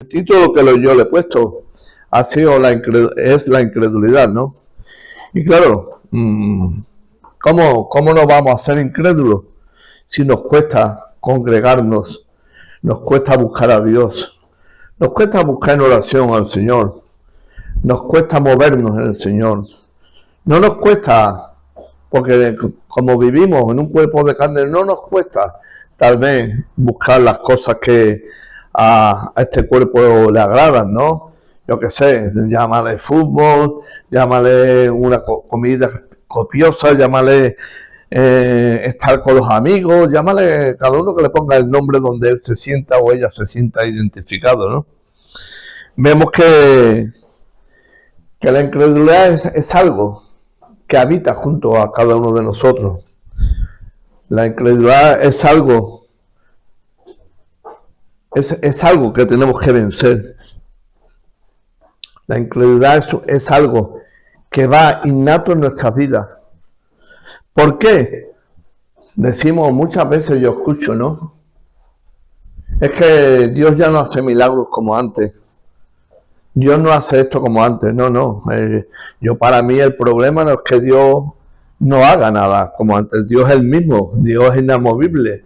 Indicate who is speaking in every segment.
Speaker 1: El título que yo le he puesto ha sido es la incredulidad, ¿no? Y claro, ¿cómo no vamos a ser incrédulos si nos cuesta congregarnos, nos cuesta buscar a Dios, nos cuesta buscar en oración al Señor, nos cuesta movernos en el Señor? No nos cuesta, porque como vivimos en un cuerpo de carne, no nos cuesta tal vez buscar las cosas que a este cuerpo le agradan, ¿no? Yo qué sé, llámale fútbol, llámale una comida copiosa, llámale estar con los amigos, llámale cada uno que le ponga el nombre donde él se sienta o ella se sienta identificado, ¿no? Vemos que la incredulidad es algo que habita junto a cada uno de nosotros. La incredulidad es algo que tenemos que vencer. La incredulidad es algo que va innato en nuestras vidas. ¿Por qué? Decimos muchas veces, yo escucho, ¿no? Es que Dios ya no hace milagros como antes. Dios no hace esto como antes. No. Para mí el problema no es que Dios no haga nada como antes. Dios es el mismo. Dios es inamovible.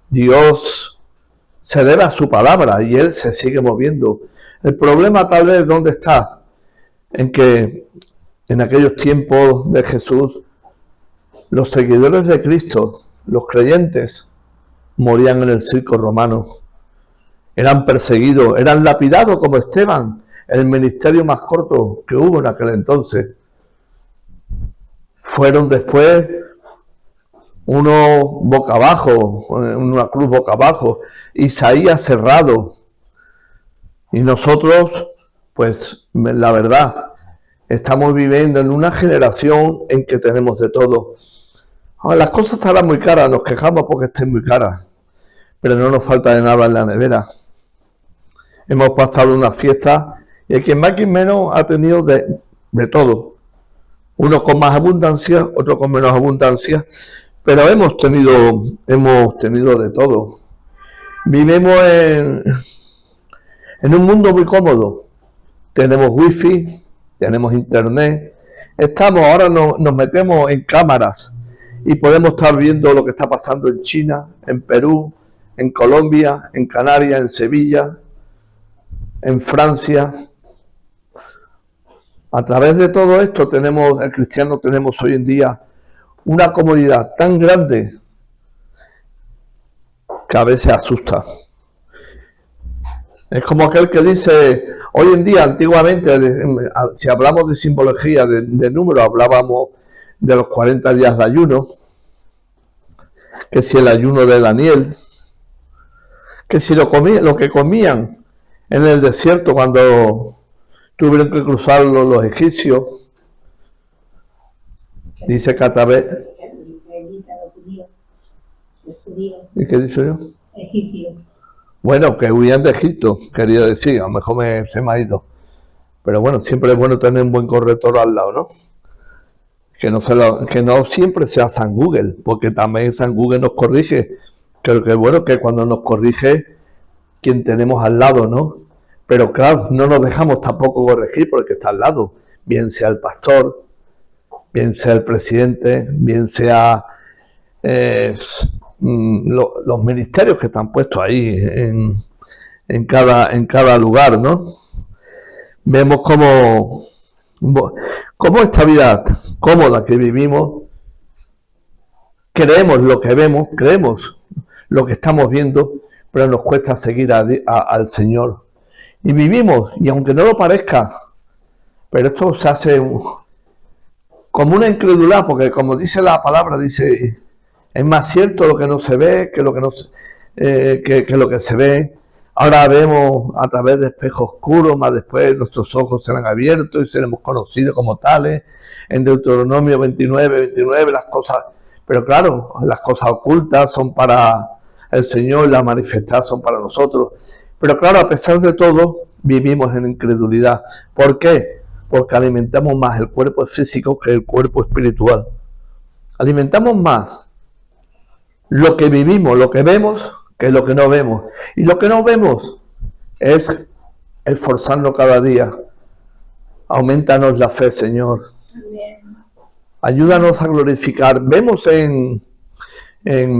Speaker 1: Dios se debe a su palabra y Él se sigue moviendo. El problema tal vez ¿dónde está? En que en aquellos tiempos de Jesús, los seguidores de Cristo, los creyentes, morían en el circo romano. Eran perseguidos, eran lapidados como Esteban, el ministerio más corto que hubo en aquel entonces. Fueron después uno boca abajo, una cruz boca abajo, Isaías cerrado. Y nosotros, pues la verdad, estamos viviendo en una generación en que tenemos de todo. Ahora, las cosas estarán muy caras, nos quejamos porque estén muy caras, pero no nos falta de nada en la nevera. Hemos pasado una fiesta y el que más que menos ha tenido de todo. Uno con más abundancia, otro con menos abundancia, pero hemos tenido de todo. Vivimos en un mundo muy cómodo. Tenemos wifi, tenemos internet. Ahora nos metemos en cámaras y podemos estar viendo lo que está pasando en China, en Perú, en Colombia, en Canarias, en Sevilla, en Francia. A través de todo esto el cristiano tenemos hoy en día una comodidad tan grande que a veces asusta. Es como aquel que dice, hoy en día, antiguamente, si hablamos de simbología, de números, hablábamos de los 40 días de ayuno, que si el ayuno de Daniel, que si lo que comían en el desierto cuando tuvieron que cruzarlo los egipcios. Dice que a través... ¿Y qué dice yo? Egipcio. Bueno, que huían de Egipto, quería decir, a lo mejor se me ha ido. Pero bueno, siempre es bueno tener un buen corrector al lado, ¿no? Que no siempre sea San Google, porque también San Google nos corrige. Creo que es bueno que cuando nos corrige quien tenemos al lado, ¿no? Pero claro, no nos dejamos tampoco corregir porque está al lado, bien sea el pastor, bien sea el presidente, bien sea los ministerios que están puestos ahí en cada lugar, ¿no? Vemos cómo esta vida cómoda que vivimos, creemos lo que vemos, creemos lo que estamos viendo, pero nos cuesta seguir al Señor. Y vivimos, y aunque no lo parezca, pero esto se hace como una incredulidad, porque como dice la palabra, dice, es más cierto lo que no se ve que lo que se ve. Ahora vemos a través de espejos oscuros, más después nuestros ojos serán abiertos y seremos conocidos como tales. En Deuteronomio 29, las cosas, pero claro, las cosas ocultas son para el Señor, las manifestadas son para nosotros. Pero claro, a pesar de todo, vivimos en incredulidad. ¿Por qué? Porque alimentamos más el cuerpo físico que el cuerpo espiritual. Alimentamos más lo que vivimos, lo que vemos, que lo que no vemos. Y lo que no vemos es esforzarnos cada día. Aumentanos la fe, Señor. Ayúdanos a glorificar. Vemos en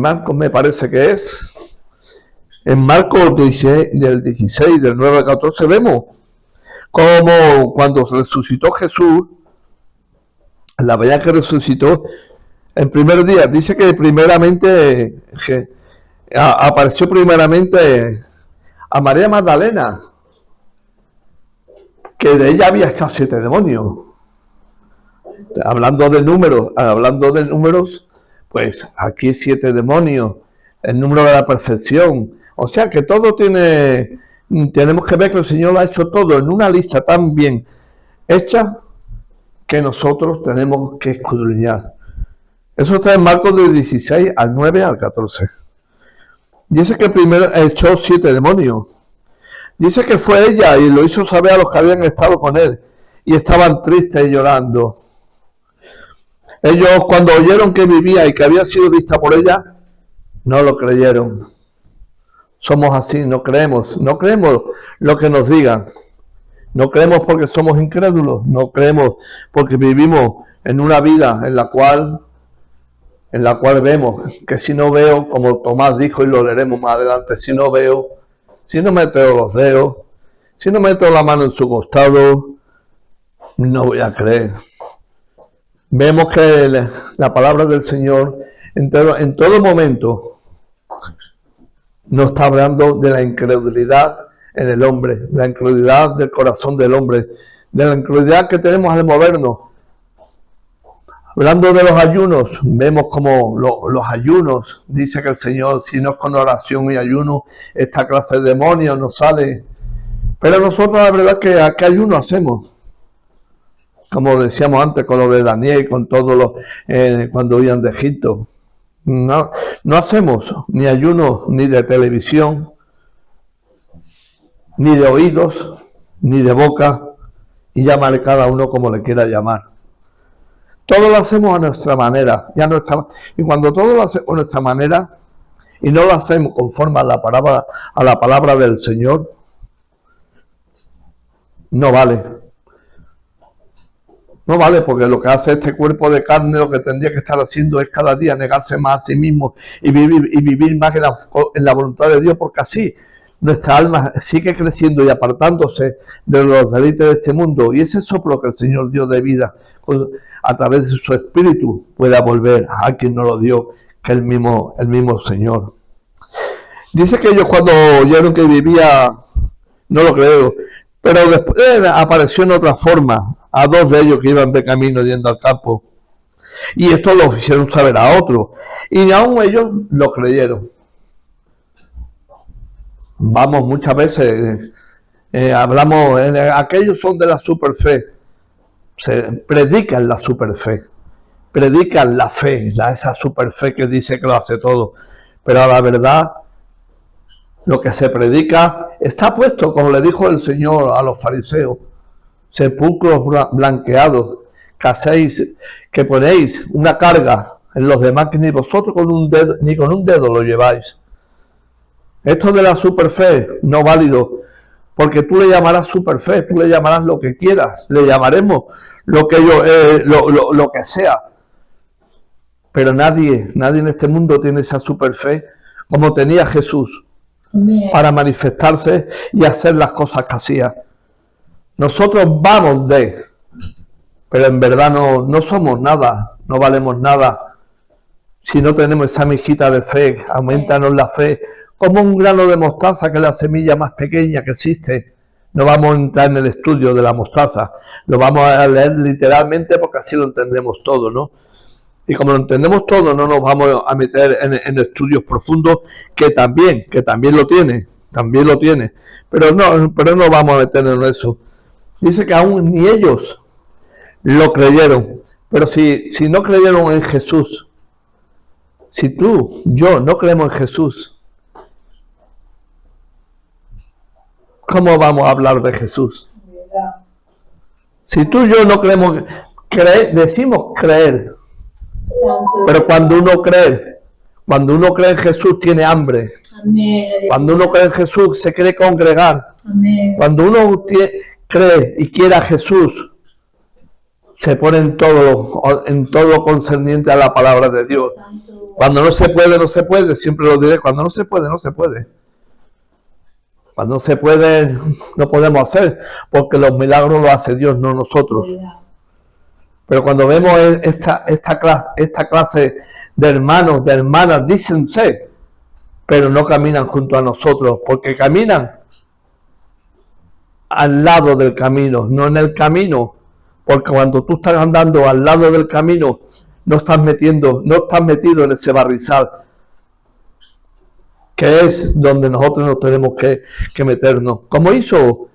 Speaker 1: Marcos, me parece que es, en Marcos del 16, del 9 al 14, vemos como cuando resucitó Jesús, la mañana que resucitó, el primer día, dice que primeramente apareció primeramente a María Magdalena, que de ella había echado 7 demonios. Hablando de números, pues aquí 7 demonios, el número de la perfección. O sea que todo tenemos que ver que el Señor ha hecho todo en una lista tan bien hecha que nosotros tenemos que escudriñar. Eso está en Marcos del 16 al 9 al 14. Dice que primero echó 7 demonios. Dice que fue ella y lo hizo saber a los que habían estado con él y estaban tristes y llorando. Ellos, cuando oyeron que vivía y que había sido vista por ella, no lo creyeron. Somos así, no creemos lo que nos digan. No creemos porque somos incrédulos, no creemos porque vivimos en una vida en la cual vemos que si no veo, como Tomás dijo y lo leeremos más adelante, si no veo, si no meto los dedos, si no meto la mano en su costado, no voy a creer. Vemos que la palabra del Señor en todo momento nos está hablando de la incredulidad en el hombre, la incredulidad del corazón del hombre, de la incredulidad que tenemos al movernos. Hablando de los ayunos, vemos como los ayunos, dice que el Señor, si no es con oración y ayuno, esta clase de demonios nos sale. Pero nosotros la verdad que ¿a qué ayuno hacemos? Como decíamos antes con lo de Daniel, con todos los cuando huían de Egipto. No hacemos ni ayuno ni de televisión, ni de oídos, ni de boca, y llámale cada uno como le quiera llamar. Todo lo hacemos a nuestra manera, y cuando todo lo hacemos a nuestra manera, y no lo hacemos conforme a la palabra del Señor, no vale. No vale, porque lo que hace este cuerpo de carne, lo que tendría que estar haciendo es cada día negarse más a sí mismo y vivir más en la voluntad de Dios, porque así nuestra alma sigue creciendo y apartándose de los deleites de este mundo. Y ese soplo que el Señor dio de vida a través de su Espíritu pueda volver a quien nos lo dio, que el mismo Señor. Dice que ellos cuando oyeron que vivía, no lo creo, pero después apareció en otra forma a 2 de ellos que iban de camino yendo al campo. Y esto lo hicieron saber a otros. Y aún ellos lo creyeron. Vamos, muchas veces hablamos, aquellos son de la superfe. Se predican la superfe. Predican la fe, esa superfe que dice que lo hace todo. Pero la verdad, lo que se predica está puesto, como le dijo el Señor a los fariseos. Sepulcros blanqueados, que ponéis una carga en los demás que ni vosotros ni con un dedo lo lleváis. Esto de la superfe no válido, porque tú le llamarás superfe, tú le llamarás lo que quieras, le llamaremos lo que sea, pero nadie en este mundo tiene esa superfe como tenía Jesús. Amén. Para manifestarse y hacer las cosas que hacía. Nosotros vamos pero en verdad no somos nada, no valemos nada. Si no tenemos esa mijita de fe, aumentanos la fe, como un grano de mostaza, que es la semilla más pequeña que existe. No vamos a entrar en el estudio de la mostaza, lo vamos a leer literalmente porque así lo entendemos todo, ¿no? Y como lo entendemos todo, no nos vamos a meter en estudios profundos, que también lo tiene, pero no vamos a meter en eso. Dice que aún ni ellos lo creyeron. Pero si no creyeron en Jesús, si yo no creemos en Jesús, ¿cómo vamos a hablar de Jesús? Si tú y yo no creemos, decimos creer, pero cuando uno cree, Cuando uno cree en Jesús tiene hambre.
Speaker 2: Amén.
Speaker 1: Cuando uno cree en Jesús se quiere congregar.
Speaker 2: Amén.
Speaker 1: Cuando uno cree y quiere a Jesús, se pone en todo lo concerniente a la palabra de Dios.
Speaker 2: Santo.
Speaker 1: Cuando no se puede, no se puede. Siempre lo diré. Cuando no se puede, no se puede. Cuando no se puede, no podemos hacer. Porque los milagros los hace Dios, no nosotros. Pero cuando vemos esta clase de hermanos, de hermanas, dícense, pero no caminan junto a nosotros, porque caminan al lado del camino, no en el camino, porque cuando tú estás andando al lado del camino, no estás metido en ese barrizal, que es donde nosotros nos tenemos que meternos. Como hizo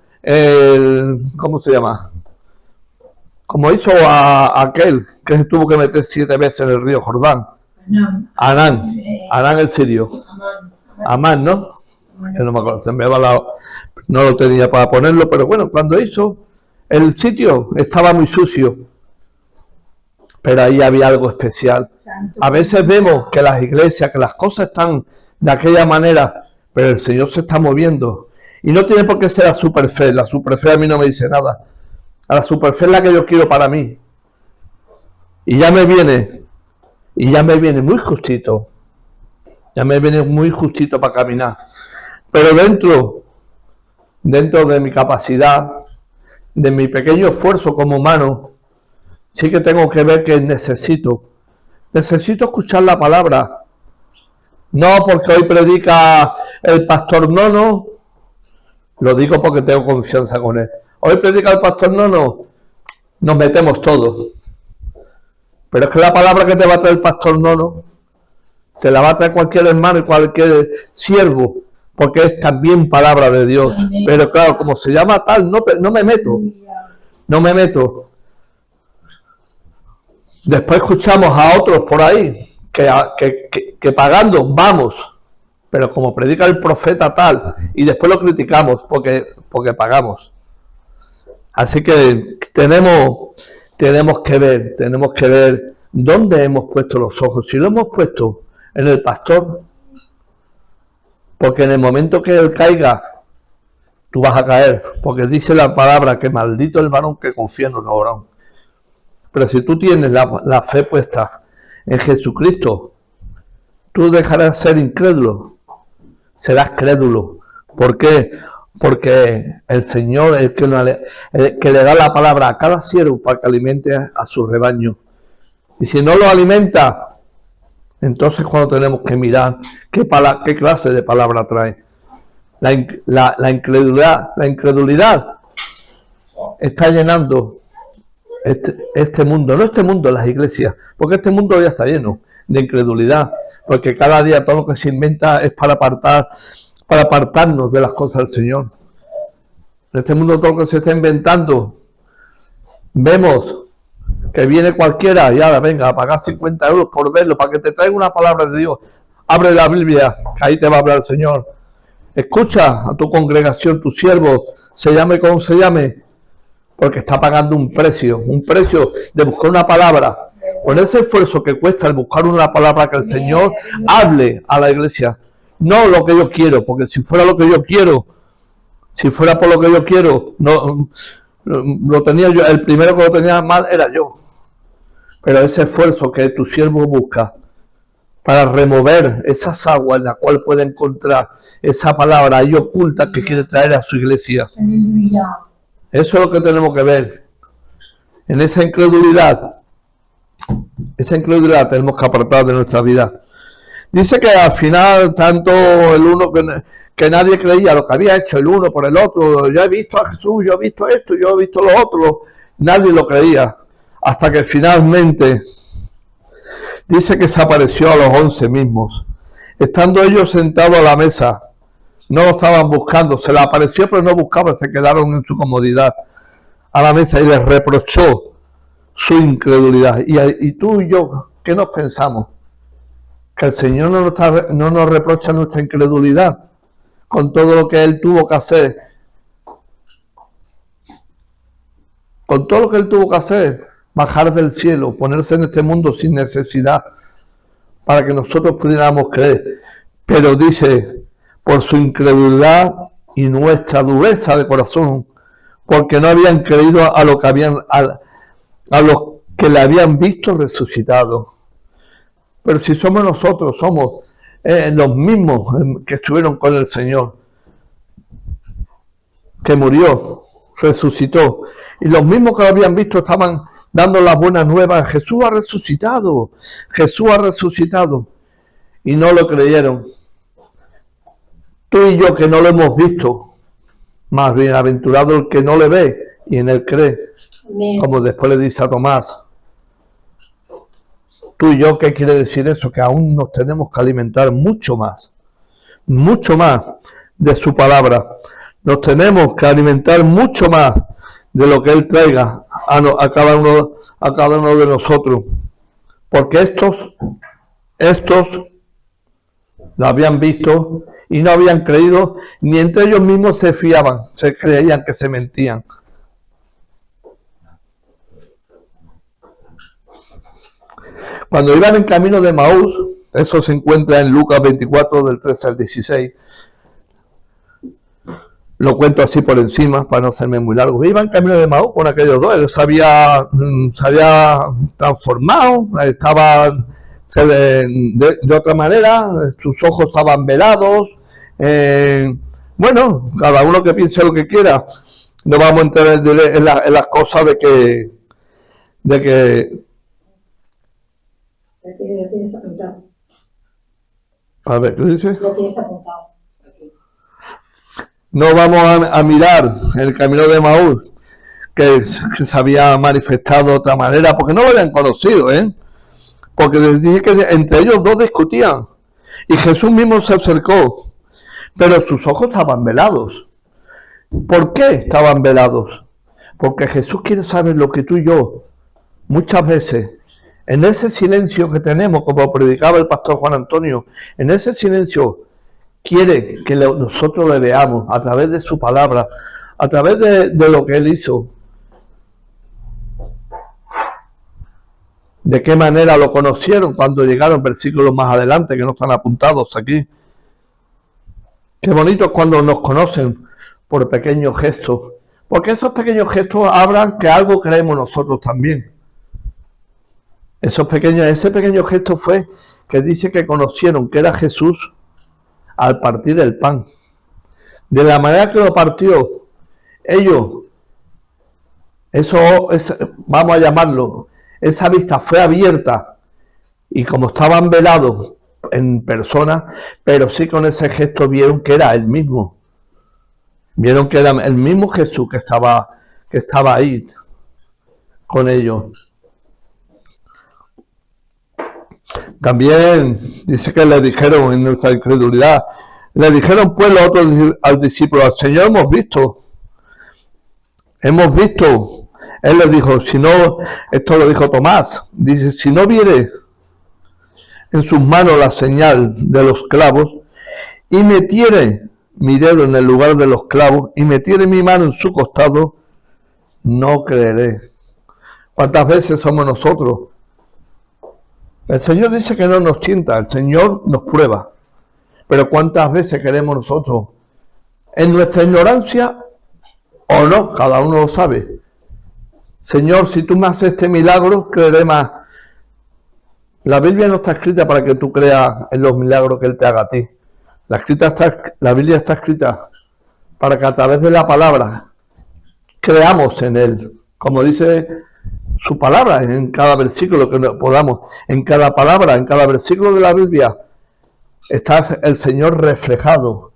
Speaker 1: ¿cómo se llama? Como hizo a aquel que se tuvo que meter 7 veces en el río Jordán. Anán el sirio. Amán, ¿no? Que no me acuerdo, se me ha balado. No lo tenía para ponerlo, pero bueno, cuando hizo, el sitio estaba muy sucio, pero ahí había algo especial. A veces vemos que las iglesias, que las cosas están de aquella manera, pero el Señor se está moviendo. Y no tiene por qué ser la superfe a mí no me dice nada. A la superfe es la que yo quiero para mí. Y ya me viene muy justito. Ya me viene muy justito para caminar. Pero dentro de mi capacidad, de mi pequeño esfuerzo como humano, sí que tengo que ver que necesito escuchar la palabra. No porque hoy predica el pastor Nono, lo digo porque tengo confianza con él. Hoy predica el pastor Nono, nos metemos todos. Pero es que la palabra que te va a traer el pastor Nono, te la va a traer cualquier hermano y cualquier siervo, porque es también palabra de Dios.
Speaker 2: Amén.
Speaker 1: Pero claro, como se llama tal, no me meto. Después escuchamos a otros por ahí que pagando vamos, pero como predica el profeta tal, y después lo criticamos porque pagamos. Así que tenemos que ver dónde hemos puesto los ojos. Si lo hemos puesto en el pastor, porque en el momento que él caiga, tú vas a caer, porque dice la palabra que maldito el varón que confía en un varón. Pero si tú tienes la fe puesta en Jesucristo, tú dejarás de ser incrédulo, serás crédulo. ¿Por qué? Porque el Señor es el que le da la palabra a cada siervo para que alimente a su rebaño. Y si no lo alimenta, entonces cuando tenemos que mirar qué clase de palabra trae. La incredulidad está llenando este mundo, no este mundo, las iglesias, porque este mundo ya está lleno de incredulidad, porque cada día todo lo que se inventa es para apartarnos de las cosas del Señor. En este mundo todo lo que se está inventando, vemos que viene cualquiera y ahora venga a pagar 50 euros por verlo, para que te traiga una palabra de Dios. Abre la Biblia, que ahí te va a hablar el Señor. Escucha a tu congregación, tu siervo, se llame como se llame, porque está pagando un precio de buscar una palabra. Con ese esfuerzo que cuesta el buscar una palabra que el Señor hable a la iglesia. No lo que yo quiero, porque si fuera lo que yo quiero, si fuera por lo que yo quiero, no lo tenía yo, el primero que lo tenía mal era yo. Pero ese esfuerzo que tu siervo busca para remover esas aguas en las cuales puede encontrar esa palabra ahí oculta que quiere traer a su iglesia.
Speaker 2: Aleluya.
Speaker 1: Eso es lo que tenemos que ver. En esa incredulidad tenemos que apartar de nuestra vida. Dice que al final, tanto el uno que nadie creía lo que había hecho el uno por el otro, yo he visto a Jesús, yo he visto esto, yo he visto lo otro, nadie lo creía. Hasta que finalmente dice que se apareció a los 11 mismos. Estando ellos sentados a la mesa, no lo estaban buscando, se les apareció pero no buscaban, se quedaron en su comodidad a la mesa y les reprochó su incredulidad. Y tú y yo, ¿qué nos pensamos? Que el Señor no nos reprocha nuestra incredulidad con todo lo que Él tuvo que hacer. Con todo lo que Él tuvo que hacer, bajar del cielo, ponerse en este mundo sin necesidad. para que nosotros pudiéramos creer. Pero dice, por su incredulidad y nuestra dureza de corazón, porque no habían creído a lo que a los que le habían visto resucitado. Pero si somos nosotros, somos los mismos que estuvieron con el Señor, que murió, resucitó, y los mismos que lo habían visto estaban dando las buenas nuevas. Jesús ha resucitado, Jesús ha resucitado, y no lo creyeron. Tú y yo que no lo hemos visto, más bienaventurado el que no le ve y en él cree. Amén. Como después le dice a Tomás. Tú y yo, ¿qué quiere decir eso? Que aún nos tenemos que alimentar mucho más de su palabra. Nos tenemos que alimentar mucho más de lo que Él traiga a cada uno de nosotros. Porque estos lo habían visto y no habían creído, ni entre ellos mismos se fiaban, se creían que se mentían. Cuando iban en camino de Maús, eso se encuentra en Lucas 24, del 13 al 16. Lo cuento así por encima, para no hacerme muy largo. Iban en camino de Maús con aquellos dos. Él se había transformado, estaba de otra manera, sus ojos estaban velados. Bueno, cada uno que piense lo que quiera. No vamos a entrar en las cosas de que a ver, ¿qué dice? No vamos a mirar el camino de Maús, que se había manifestado de otra manera, porque no lo habían conocido, porque les dije que entre ellos dos discutían, y Jesús mismo se acercó, pero sus ojos estaban velados. ¿Por qué estaban velados? Porque Jesús quiere saber lo que tú y yo, muchas veces, en ese silencio que tenemos, como predicaba el pastor Juan Antonio, en ese silencio quiere que nosotros le veamos a través de su palabra, a través de lo que Él hizo. De qué manera lo conocieron cuando llegaron versículos más adelante, que no están apuntados aquí. Qué bonito es cuando nos conocen por pequeños gestos, porque esos pequeños gestos hablan que algo creemos nosotros también. Ese pequeño gesto fue que dice que conocieron que era Jesús al partir el pan. De la manera que lo partió, ellos, vamos a llamarlo, esa vista fue abierta, y como estaban velados en persona, pero sí con ese gesto vieron que era el mismo. Vieron que era el mismo Jesús que estaba ahí con ellos. También dice que le dijeron en nuestra incredulidad, le dijeron pues los otros al discípulo, al Señor hemos visto. Él les dijo, si no, esto lo dijo Tomás, dice, si no viere en sus manos la señal de los clavos, y metiere mi dedo en el lugar de los clavos, y metiere mi mano en su costado, no creeré. ¿Cuántas veces somos nosotros? El Señor dice que no nos tienta, el Señor nos prueba. Pero ¿cuántas veces queremos nosotros? En nuestra ignorancia o no, cada uno lo sabe. Señor, si tú me haces este milagro, creeré más. La Biblia no está escrita para que tú creas en los milagros que Él te haga a ti. La Biblia está escrita para que a través de la palabra creamos en Él. Como dice su palabra en cada versículo que podamos, en cada palabra, en cada versículo de la Biblia, está el Señor reflejado.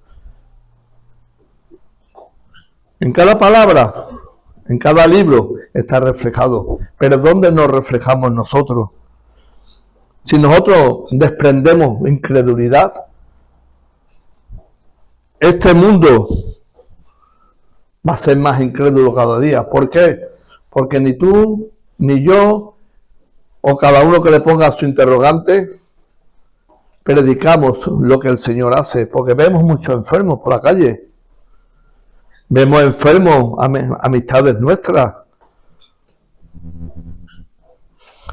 Speaker 1: En cada palabra, en cada libro está reflejado. Pero ¿dónde nos reflejamos nosotros? Si nosotros desprendemos incredulidad, este mundo va a ser más incrédulo cada día. ¿Por qué? Porque ni tú, ni yo, o cada uno que le ponga su interrogante, predicamos lo que el Señor hace, porque vemos muchos enfermos por la calle. Vemos enfermos, amistades nuestras.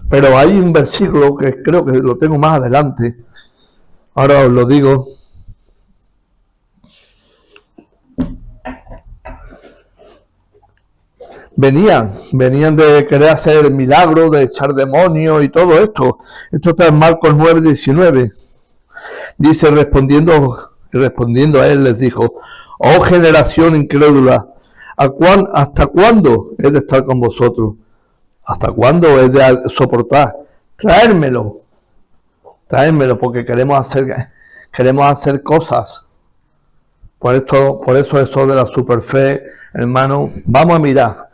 Speaker 1: Pero hay un versículo que creo que lo tengo más adelante. Ahora os lo digo. Venían de querer hacer milagros, de echar demonios y todo esto. Esto está en Marcos 9:19. Dice, respondiendo a él, les dijo: oh generación incrédula, ¿hasta cuándo he de estar con vosotros? ¿Hasta cuándo he de soportar? Traérmelo, porque queremos hacer cosas. Por eso eso de la superfe, hermano, vamos a mirar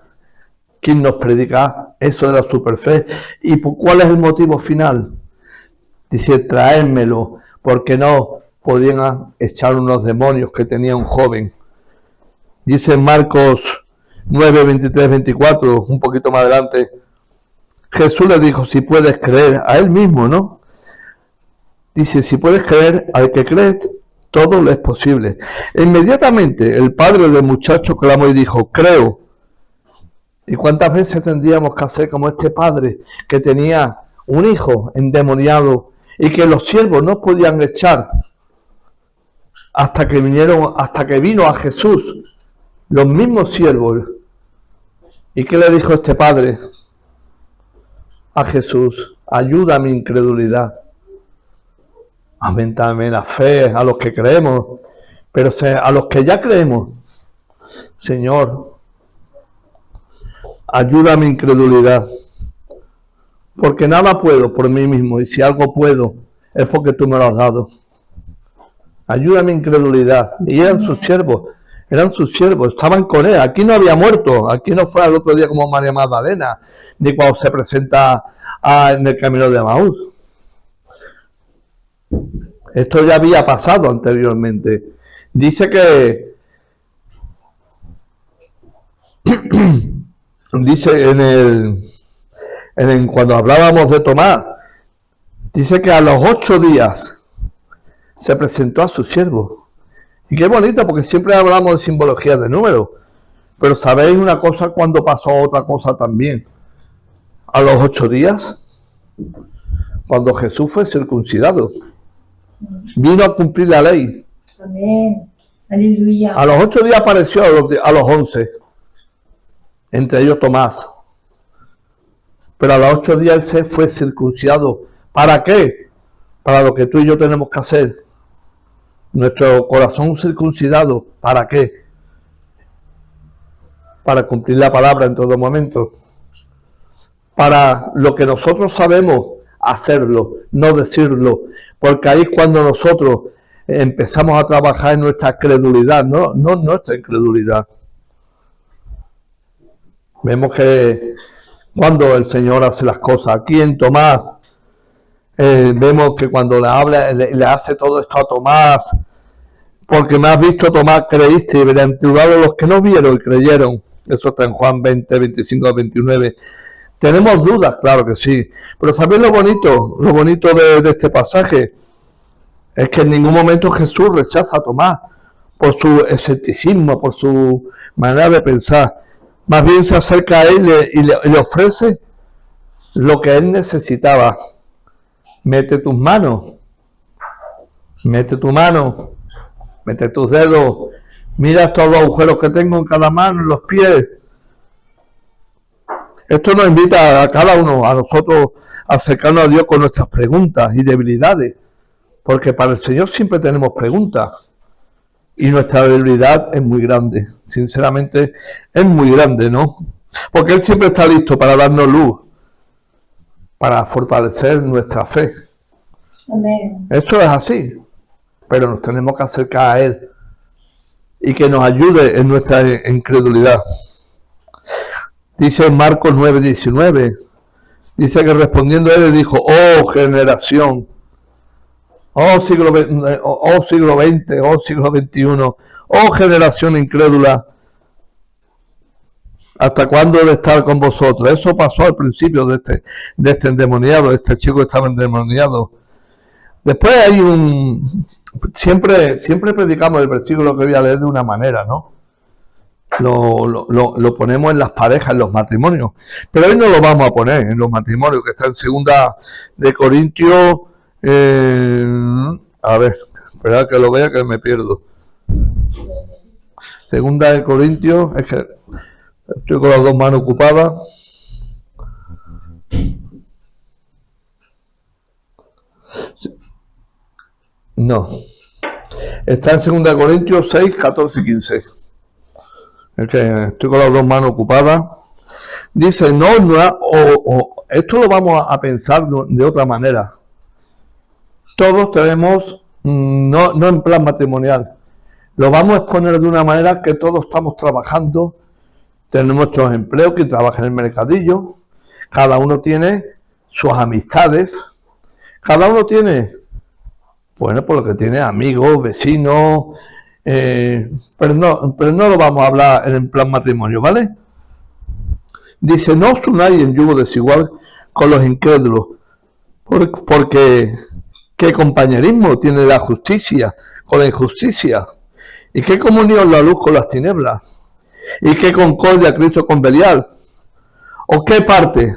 Speaker 1: quién nos predica eso de la superfe y cuál es el motivo final. Dice, traérmelo, porque no podían echar unos demonios que tenía un joven. Dice en Marcos 9, 23, 24, un poquito más adelante, Jesús le dijo, si puedes creer, a él mismo, ¿no? Dice, si puedes creer, al que cree, todo le es posible. Inmediatamente el padre del muchacho clamó y dijo, creo. ¿Y cuántas veces tendríamos que hacer como este padre que tenía un hijo endemoniado y que los siervos no podían echar hasta que vino a Jesús, los mismos siervos? ¿Y qué le dijo este padre a Jesús? Ayuda a mi incredulidad. Aumentame la fe a los que creemos, pero a los que ya creemos, Señor, ayuda a mi incredulidad, porque nada puedo por mí mismo, y si algo puedo, es porque tú me lo has dado. Ayuda a mi incredulidad. Y eran sus siervos, estaban con él. Aquí no había muerto, aquí no fue al otro día como María Magdalena, ni cuando se presenta en el camino de Emaús. Esto ya había pasado anteriormente. Dice que dice cuando hablábamos de Tomás, dice que a los 8 días se presentó a su siervo. Y qué bonito, porque siempre hablamos de simbología de números, pero sabéis una cosa cuando pasó otra cosa también. A los 8 días, cuando Jesús fue circuncidado, vino a cumplir la ley.
Speaker 2: Amén. Aleluya.
Speaker 1: A los 8 días apareció a los 11, entre ellos Tomás. Pero a los 8 días él se fue circuncidado. ¿Para qué? Para lo que tú y yo tenemos que hacer. Nuestro corazón circuncidado. ¿Para qué? Para cumplir la palabra en todo momento. Para lo que nosotros sabemos, hacerlo, no decirlo. Porque ahí es cuando nosotros empezamos a trabajar en nuestra credulidad, no nuestra incredulidad. Vemos que cuando el Señor hace las cosas, aquí en Tomás, vemos que cuando le habla, le hace todo esto a Tomás, porque me has visto, Tomás, creíste, y bienaventurados los que no vieron y creyeron. Eso está en Juan 20, 25 a 29. Tenemos dudas, claro que sí, pero ¿sabéis lo bonito de este pasaje? Es que en ningún momento Jesús rechaza a Tomás por su escepticismo, por su manera de pensar. Más bien se acerca a él y le ofrece lo que él necesitaba. Mete tus manos, mete tu mano, mete tus dedos, mira estos 2 agujeros que tengo en cada mano, en los pies. Esto nos invita a cada uno, a nosotros, a acercarnos a Dios con nuestras preguntas y debilidades, porque para el Señor siempre tenemos preguntas. Y nuestra debilidad es muy grande, sinceramente es muy grande, ¿no? Porque Él siempre está listo para darnos luz, para fortalecer nuestra fe.
Speaker 2: Amén.
Speaker 1: Eso es así, pero nos tenemos que acercar a Él y que nos ayude en nuestra incredulidad. Dice en Marcos 9:19, dice que respondiendo Él le dijo, oh generación, oh siglo XX, oh siglo XXI, oh generación incrédula, ¿hasta cuándo he de estar con vosotros? Eso pasó al principio de este endemoniado, este chico estaba endemoniado. Después hay siempre predicamos el versículo que voy a leer de una manera, ¿no? lo ponemos en las parejas, en los matrimonios. Pero hoy no lo vamos a poner en los matrimonios, que está en 2 Corintios. A ver, esperad que lo vea que me pierdo. 2 Corintios, es que estoy con las 2 manos ocupadas. No. Está en 2 Corintios 6, 14 y 15. Es que estoy con las 2 manos ocupadas. Dice, esto lo vamos a pensar de otra manera. Todos tenemos, no en plan matrimonial, lo vamos a exponer de una manera que todos estamos trabajando, tenemos nuestros empleos, quien trabaja en el mercadillo, cada uno tiene sus amistades, cada uno tiene, bueno, por lo que tiene amigos, vecinos, pero no lo vamos a hablar en plan matrimonio, ¿vale? Dice, no os unáis en yugo desigual con los incrédulos, porque ¿qué compañerismo tiene la justicia con la injusticia? ¿Y qué comunión la luz con las tinieblas? ¿Y qué concordia Cristo con Belial? ¿O qué parte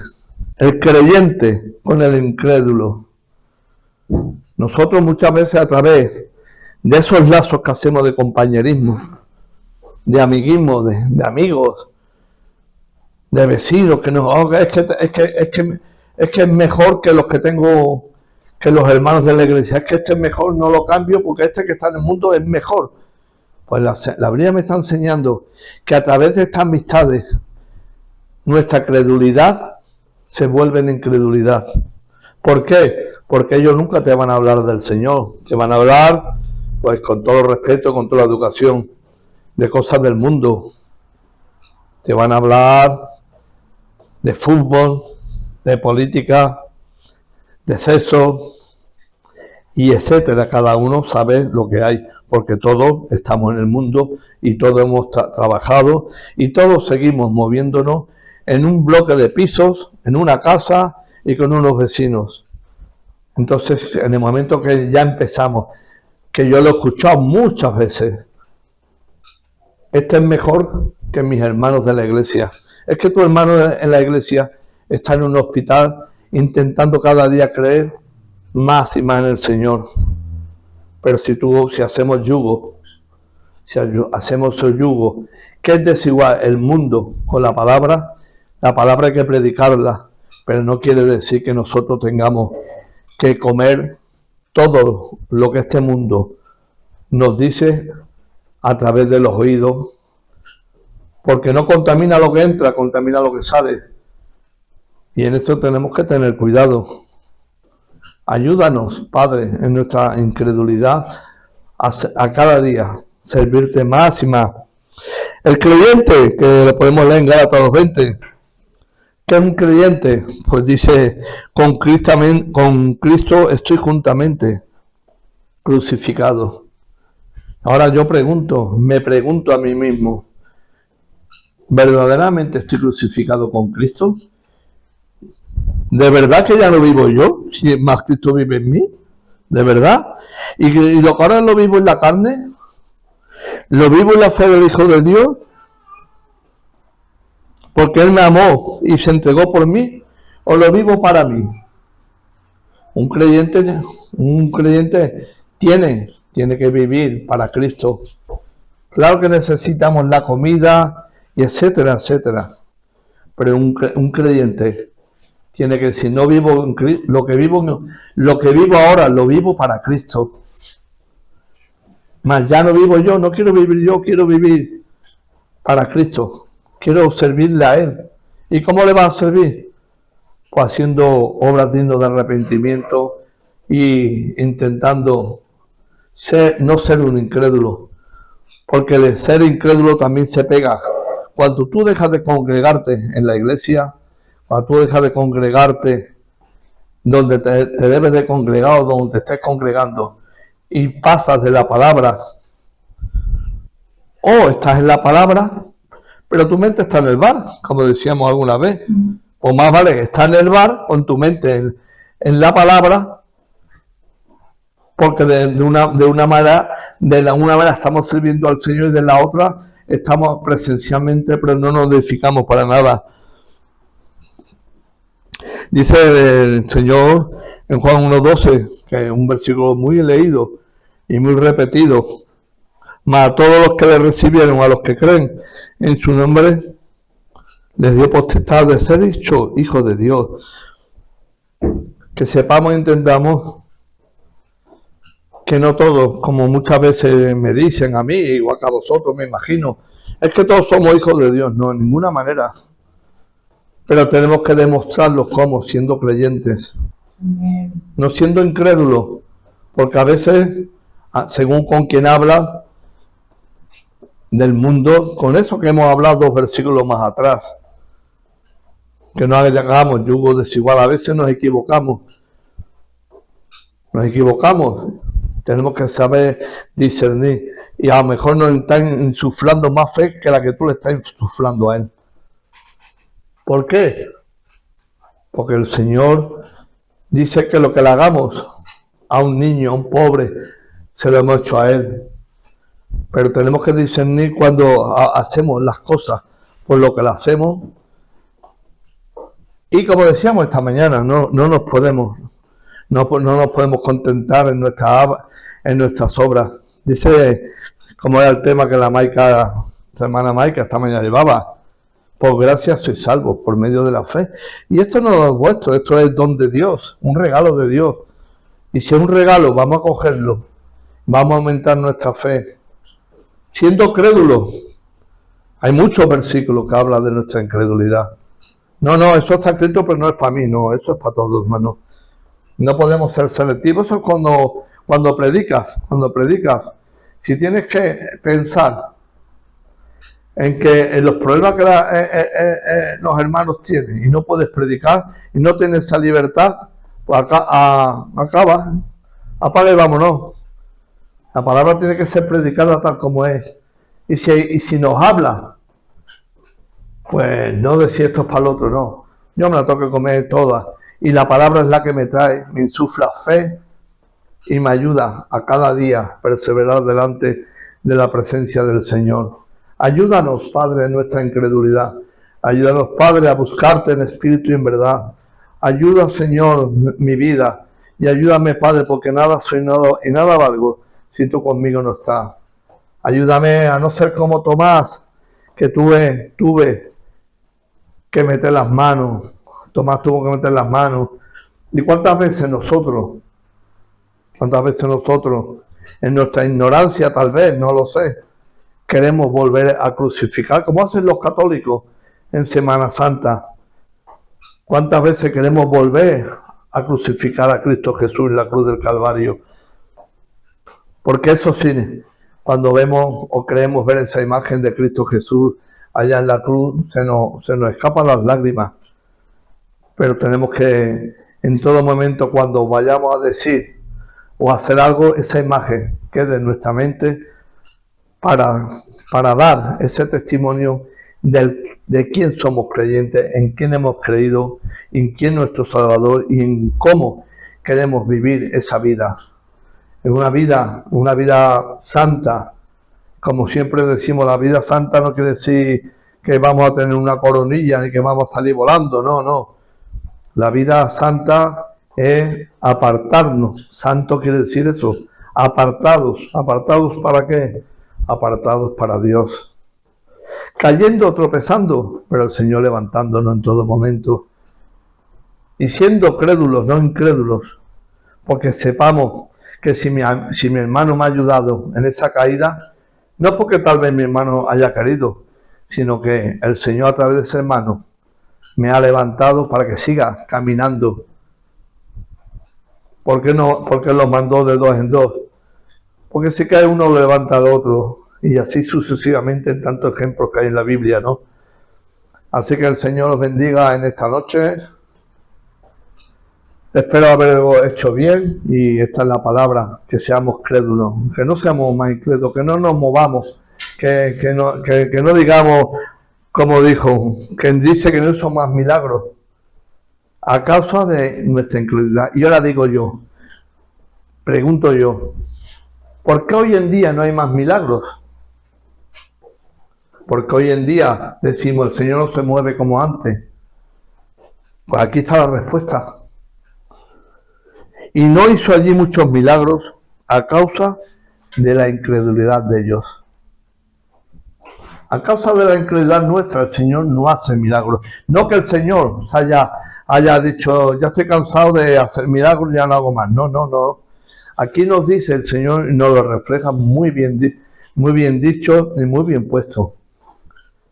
Speaker 1: el creyente con el incrédulo? Nosotros muchas veces a través de esos lazos que hacemos de compañerismo, de amiguismo, de amigos, de vecinos, que es que es mejor que los que tengo, que los hermanos de la iglesia, es que este es mejor, no lo cambio porque este que está en el mundo es mejor. Pues la Biblia me está enseñando que a través de estas amistades nuestra credulidad se vuelve en incredulidad. ¿Por qué? Porque ellos nunca te van a hablar del Señor, te van a hablar, pues con todo respeto, con toda la educación, de cosas del mundo. Te van a hablar de fútbol, de política, de sexo, y etcétera. Cada uno sabe lo que hay, porque todos estamos en el mundo y todos hemos trabajado y todos seguimos moviéndonos en un bloque de pisos, en una casa y con unos vecinos. Entonces, en el momento que ya empezamos, que yo lo he escuchado muchas veces, este es mejor que mis hermanos de la iglesia. Es que tu hermano en la iglesia está en un hospital intentando cada día creer más y más en el Señor. Pero si hacemos yugo, si hacemos el yugo, que es desigual el mundo con la palabra hay que predicarla, pero no quiere decir que nosotros tengamos que comer todo lo que este mundo nos dice a través de los oídos, porque no contamina lo que entra, contamina lo que sale. Y en esto tenemos que tener cuidado. Ayúdanos, Padre, en nuestra incredulidad a cada día servirte más y más. El creyente, que lo podemos leer en Gálatas 2:20, ¿qué es un creyente? Pues dice, con Cristo estoy juntamente crucificado. Ahora yo me pregunto a mí mismo, ¿verdaderamente estoy crucificado con Cristo? ¿De verdad que ya no vivo yo? Si más Cristo vive en mí, ¿de verdad? ¿Y lo que ahora lo vivo en la carne? ¿Lo vivo en la fe del Hijo de Dios? ¿Porque Él me amó y se entregó por mí? ¿O lo vivo para mí? Un creyente tiene que vivir para Cristo. Claro que necesitamos la comida y etcétera, etcétera. Pero un creyente tiene que decir, no vivo en Cristo, lo que vivo ahora lo vivo para Cristo. Mas ya no vivo yo, no quiero vivir yo, quiero vivir para Cristo. Quiero servirle a Él. ¿Y cómo le va a servir? Pues haciendo obras dignas de arrepentimiento y intentando no ser un incrédulo. Porque el ser incrédulo también se pega. Cuando tú dejas de congregarte en la iglesia, cuando tú dejas de congregarte donde te debes de congregar o donde te estés congregando y pasas de la palabra, o estás en la palabra, pero tu mente está en el bar, como decíamos alguna vez. Pues más vale estar en el bar con tu mente en la palabra, porque de una manera estamos sirviendo al Señor y de la otra estamos presencialmente, pero no nos edificamos para nada. Dice el Señor en Juan 1:12, que es un versículo muy leído y muy repetido: mas a todos los que le recibieron, a los que creen en su nombre, les dio potestad de ser hechos hijos de Dios. Que sepamos y entendamos que no todos, como muchas veces me dicen a mí, igual que a vosotros, me imagino, es que todos somos hijos de Dios. No, en ninguna manera. Pero tenemos que demostrarlo como, siendo creyentes.
Speaker 2: Amén.
Speaker 1: No siendo incrédulos, porque a veces, según con quien habla del mundo, con eso que hemos hablado 2 versículos más atrás, que no hagamos yugo desigual, a veces nos equivocamos, tenemos que saber discernir, y a lo mejor nos están insuflando más fe que la que tú le estás insuflando a él. ¿Por qué? Porque el Señor dice que lo que le hagamos a un niño, a un pobre, se lo hemos hecho a él. Pero tenemos que discernir cuando hacemos las cosas por lo que las hacemos. Y como decíamos esta mañana, no nos podemos contentar en nuestras obras. Dice, como era el tema que la hermana Maica esta mañana llevaba: por gracia sois salvos por medio de la fe. Y esto no es vuestro, esto es don de Dios, un regalo de Dios. Y si es un regalo, vamos a cogerlo, vamos a aumentar nuestra fe. Siendo crédulos, hay muchos versículos que hablan de nuestra incredulidad. No, eso está escrito, pero no es para mí, no, eso es para todos, hermano. No podemos ser selectivos. Eso es cuando predicas, si tienes que pensar en que en los problemas que los hermanos tienen y no puedes predicar y no tienes esa libertad, pues acaba, apaga y vámonos. La palabra tiene que ser predicada tal como es. Y si nos habla, pues no decir esto es para el otro, no. Yo me la tengo que comer toda. Y la palabra es la que me trae, me insufla fe y me ayuda a cada día a perseverar delante de la presencia del Señor. Ayúdanos, Padre, en nuestra incredulidad. Ayúdanos, Padre, a buscarte en espíritu y en verdad. Ayuda, Señor, mi vida. Y ayúdame, Padre, porque nada soy y nada valgo si tú conmigo no estás. Ayúdame a no ser como Tomás, que tuve que meter las manos. Tomás tuvo que meter las manos. ¿Y cuántas veces nosotros, en nuestra ignorancia tal vez, no lo sé, queremos volver a crucificar, como hacen los católicos en Semana Santa? ¿Cuántas veces queremos volver a crucificar a Cristo Jesús en la cruz del Calvario? Porque eso sí, cuando vemos o creemos ver esa imagen de Cristo Jesús allá en la cruz, se nos escapan las lágrimas. Pero tenemos que, en todo momento, cuando vayamos a decir o a hacer algo, esa imagen quede en nuestra mente para dar ese testimonio de quién somos creyentes, en quién hemos creído, en quién es nuestro Salvador y en cómo queremos vivir esa vida. Es una vida santa. Como siempre decimos, la vida santa no quiere decir que vamos a tener una coronilla ni que vamos a salir volando, no. La vida santa es apartarnos. Santo quiere decir eso, apartados. ¿Apartados para qué? Apartados para Dios. Cayendo, tropezando, pero el Señor levantándonos en todo momento. Y siendo crédulos, no incrédulos, porque sepamos que si mi hermano me ha ayudado en esa caída, no es porque tal vez mi hermano haya querido, sino que el Señor a través de ese hermano me ha levantado para que siga caminando. ¿Por qué no? Porque los mandó de 2 en 2. Porque si cae uno, lo levanta al otro. Y así sucesivamente en tantos ejemplos que hay en la Biblia, ¿no? Así que el Señor los bendiga en esta noche. Espero haberlo hecho bien. Y esta es la palabra, que seamos crédulos. Que no seamos más incrédulos, que no nos movamos. Que no digamos, como dijo, que dice que no hizo más milagros a causa de nuestra incredulidad. Y ahora digo yo, pregunto yo, ¿por qué hoy en día no hay más milagros? Porque hoy en día decimos, el Señor no se mueve como antes. Pues aquí está la respuesta. Y no hizo allí muchos milagros a causa de la incredulidad de ellos. A causa de la incredulidad nuestra, el Señor no hace milagros. No que el Señor haya dicho, ya estoy cansado de hacer milagros, ya no hago más. No. Aquí nos dice el Señor y nos lo refleja muy bien dicho y muy bien puesto.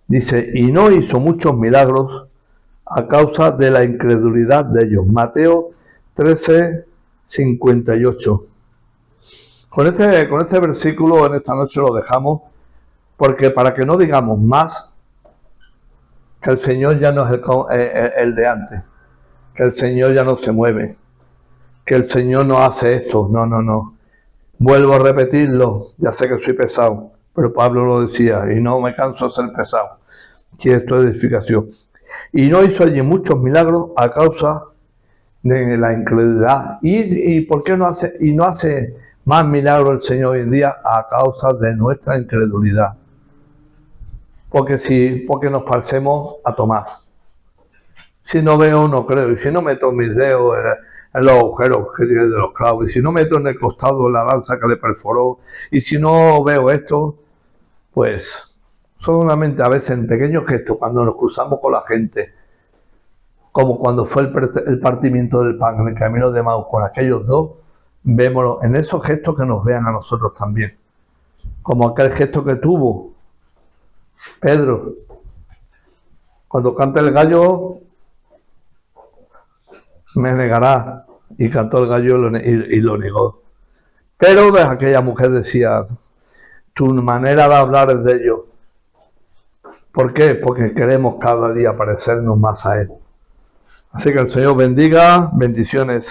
Speaker 1: Dice, y no hizo muchos milagros a causa de la incredulidad de ellos. Mateo 13:58. Con este versículo en esta noche lo dejamos, porque para que no digamos más, que el Señor ya no es el de antes, que el Señor ya no se mueve, que el Señor no hace esto, no. Vuelvo a repetirlo, ya sé que soy pesado, pero Pablo lo decía, y no me canso de ser pesado, si esto es edificación. Y no hizo allí muchos milagros a causa de la incredulidad. ¿Y por qué no hace más milagros el Señor hoy en día? A causa de nuestra incredulidad. Porque nos parecemos a Tomás. Si no veo, no creo. Y si no meto mis dedos en los agujeros que tiene de los clavos, y si no meto en el costado la lanza que le perforó, y si no veo esto, pues solamente a veces en pequeños gestos, cuando nos cruzamos con la gente, como cuando fue el partimiento del pan en el camino de Maús con aquellos dos, vemos en esos gestos que nos vean a nosotros también. Como aquel gesto que tuvo Pedro, cuando canta el gallo, me negará, y cantó el gallo y lo negó. Pero aquella mujer decía, tu manera de hablar es de ellos. ¿Por qué? Porque queremos cada día parecernos más a Él. Así que el Señor bendiga, bendiciones.